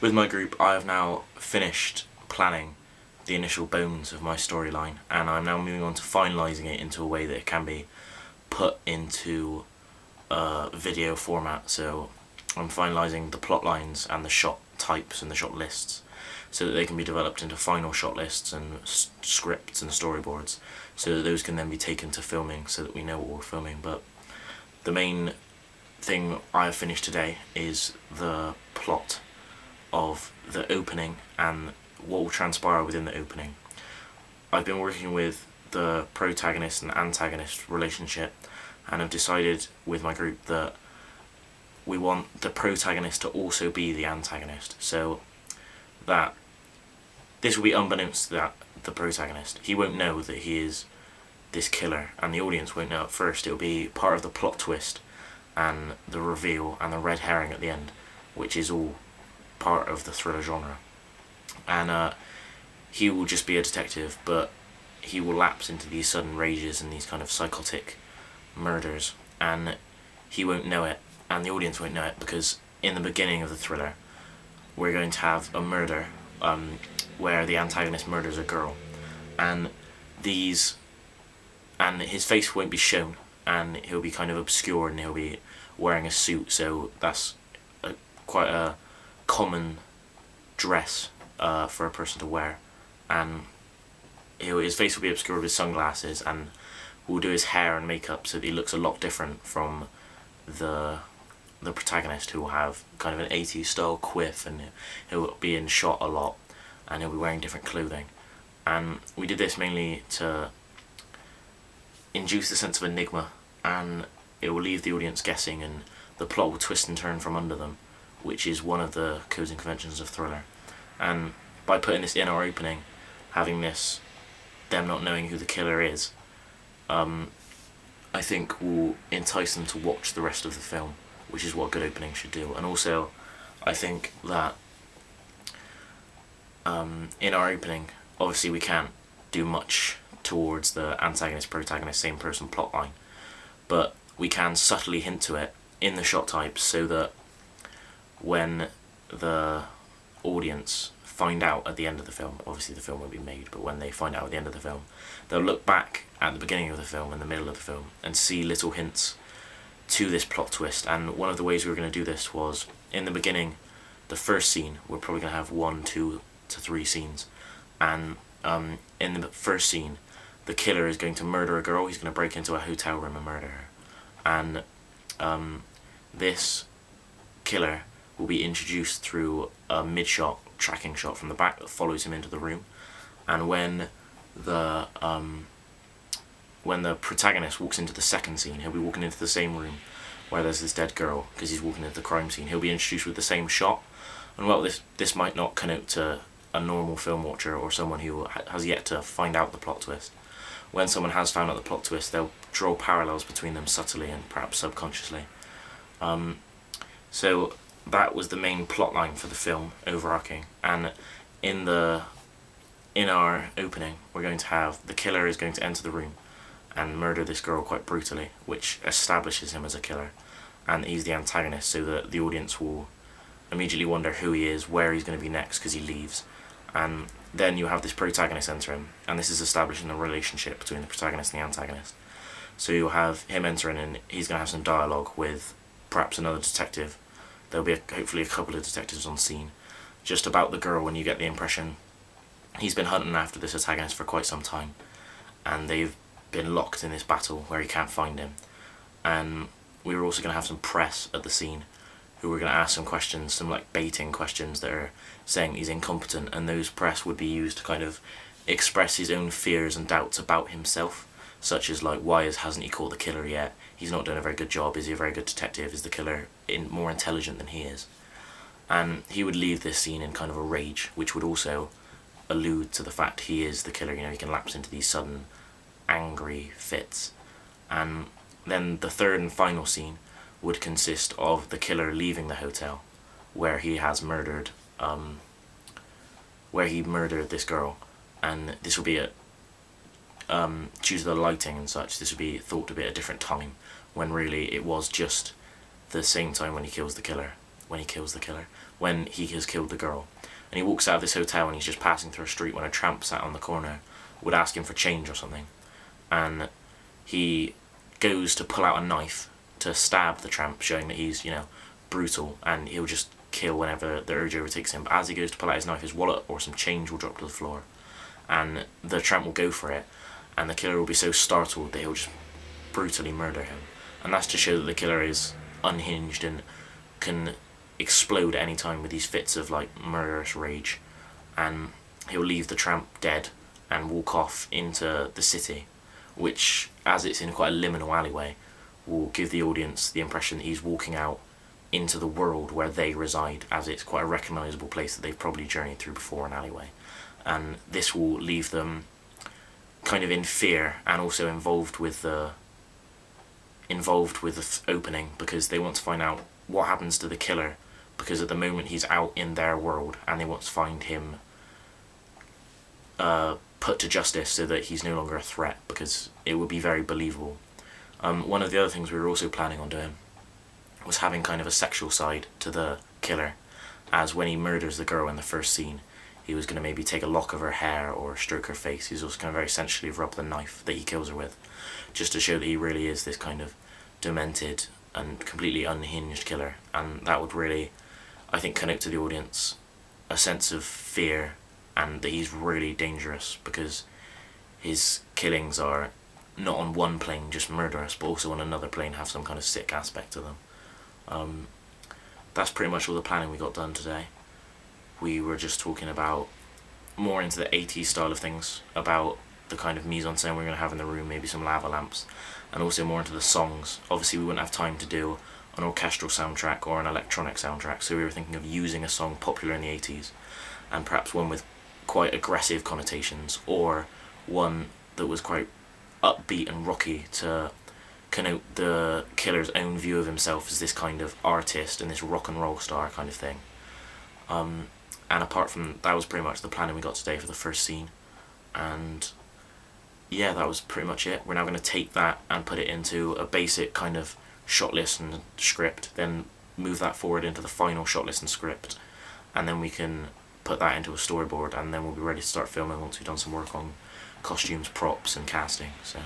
with my group, I have now finished planning the initial bones of my storyline, and I'm now moving on to finalising it into a way that it can be put into video format. So I'm finalising the plot lines and the shot types and the shot lists so that they can be developed into final shot lists and scripts and storyboards, so that those can then be taken to filming so that we know what we're filming. But the main thing I have finished today is the plot of the opening and what will transpire within the opening. I've been working with the protagonist and antagonist relationship, and I've decided with my group that we want the protagonist to also be the antagonist, so that this will be unbeknownst to the protagonist. He won't know that he is this killer, and the audience won't know at first. It'll be part of the plot twist and the reveal and the red herring at the end, which is all part of the thriller genre. And he will just be a detective, but he will lapse into these sudden rages and these kind of psychotic murders, and he won't know it, and the audience won't know it, because in the beginning of the thriller we're going to have a murder where the antagonist murders a girl, and his face won't be shown, and he'll be kind of obscure, and he'll be wearing a suit, so that's quite a common dress for a person to wear, and his face will be obscured with sunglasses, and we'll do his hair and makeup so that he looks a lot different from the protagonist, who will have kind of an 80s style quiff, and he'll be in shot a lot, and he'll be wearing different clothing. And we did this mainly to induce a sense of enigma, and it will leave the audience guessing, and the plot will twist and turn from under them, which is one of the codes and conventions of thriller. And by putting this in our opening, having this, them not knowing who the killer is, I think will entice them to watch the rest of the film, which is what a good opening should do. And also, I think that in our opening, obviously we can't do much towards the antagonist-protagonist same-person plotline, but we can subtly hint to it in the shot types, so that when the audience find out at the end of the film, obviously the film won't be made, but when they find out at the end of the film, they'll look back at the beginning of the film and the middle of the film and see little hints to this plot twist. And one of the ways we were going to do this was, in the beginning, the first scene, we're probably going to have 1, 2 to 3 scenes, and in the first scene the killer is going to murder a girl. He's going to break into a hotel room and murder her, and this killer will be introduced through a mid-shot tracking shot from the back that follows him into the room. And when the protagonist walks into the second scene, he'll be walking into the same room where there's this dead girl, because he's walking into the crime scene. He'll be introduced with the same shot, and well, this might not connote to a normal film watcher or someone who has yet to find out the plot twist. When someone has found out the plot twist, they'll draw parallels between them subtly and perhaps subconsciously. So that was the main plot line for the film, overarching. And in our opening, we're going to have the killer is going to enter the room and murder this girl quite brutally, which establishes him as a killer, and he's the antagonist, so that the audience will immediately wonder who he is, where he's going to be next, because he leaves. And then you have this protagonist enter him, and this is establishing the relationship between the protagonist and the antagonist. So you'll have him entering, and he's going to have some dialogue with perhaps another detective. There'll be hopefully a couple of detectives on scene, just about the girl, and you get the impression he's been hunting after this antagonist for quite some time, and they've been locked in this battle where he can't find him. And we were also going to have some press at the scene who were going to ask some questions, some like baiting questions that are saying he's incompetent, and those press would be used to kind of express his own fears and doubts about himself, such as like, why hasn't he caught the killer yet? He's not doing a very good job. Is he a very good detective? Is the killer more intelligent than he is? And he would leave this scene in kind of a rage, which would also allude to the fact he is the killer. You know, he can lapse into these sudden angry fits. And then the third and final scene would consist of the killer leaving the hotel where he has murdered this girl, and this will be due to the lighting and such, this would be thought to be at a different time, when really it was just the same time when he kills the killer, when he kills the killer, when he has killed the girl. And he walks out of this hotel and he's just passing through a street when a tramp sat on the corner would ask him for change or something. And he goes to pull out a knife to stab the tramp, showing that he's, brutal, and he'll just kill whenever the urge overtakes him. But as he goes to pull out his knife, his wallet or some change will drop to the floor, and the tramp will go for it, and the killer will be so startled that he'll just brutally murder him. And that's to show that the killer is unhinged and can explode at any time with these fits of murderous rage. And he'll leave the tramp dead and walk off into the city, which, as it's in quite a liminal alleyway, will give the audience the impression that he's walking out into the world where they reside, as it's quite a recognisable place that they've probably journeyed through before, an alleyway. And this will leave them kind of in fear and also involved with the opening, because they want to find out what happens to the killer, because at the moment he's out in their world and they want to find him put to justice so that he's no longer a threat, because it would be very believable. One of the other things we were also planning on doing was having kind of a sexual side to the killer, as when he murders the girl in the first scene, he was going to maybe take a lock of her hair or stroke her face. He's also going to very sensually rub the knife that he kills her with, just to show that he really is this kind of demented and completely unhinged killer. And that would really, I think, connote to the audience a sense of fear and that he's really dangerous, because his killings are not on one plane just murderous, but also on another plane have some kind of sick aspect to them. That's pretty much all the planning we got done today. We were just talking about more into the 80s style of things, about the kind of mise-en-scène we're going to have in the room, maybe some lava lamps, and also more into the songs. Obviously we wouldn't have time to do an orchestral soundtrack or an electronic soundtrack, so we were thinking of using a song popular in the 80s, and perhaps one with quite aggressive connotations, or one that was quite upbeat and rocky to connote the killer's own view of himself as this kind of artist and this rock and roll star kind of thing. And apart from that, was pretty much the planning we got today for the first scene. And yeah, that was pretty much it. We're now going to take that and put it into a basic kind of shot list and script, then move that forward into the final shot list and script, and then we can put that into a storyboard, and then we'll be ready to start filming once we've done some work on costumes, props and casting. So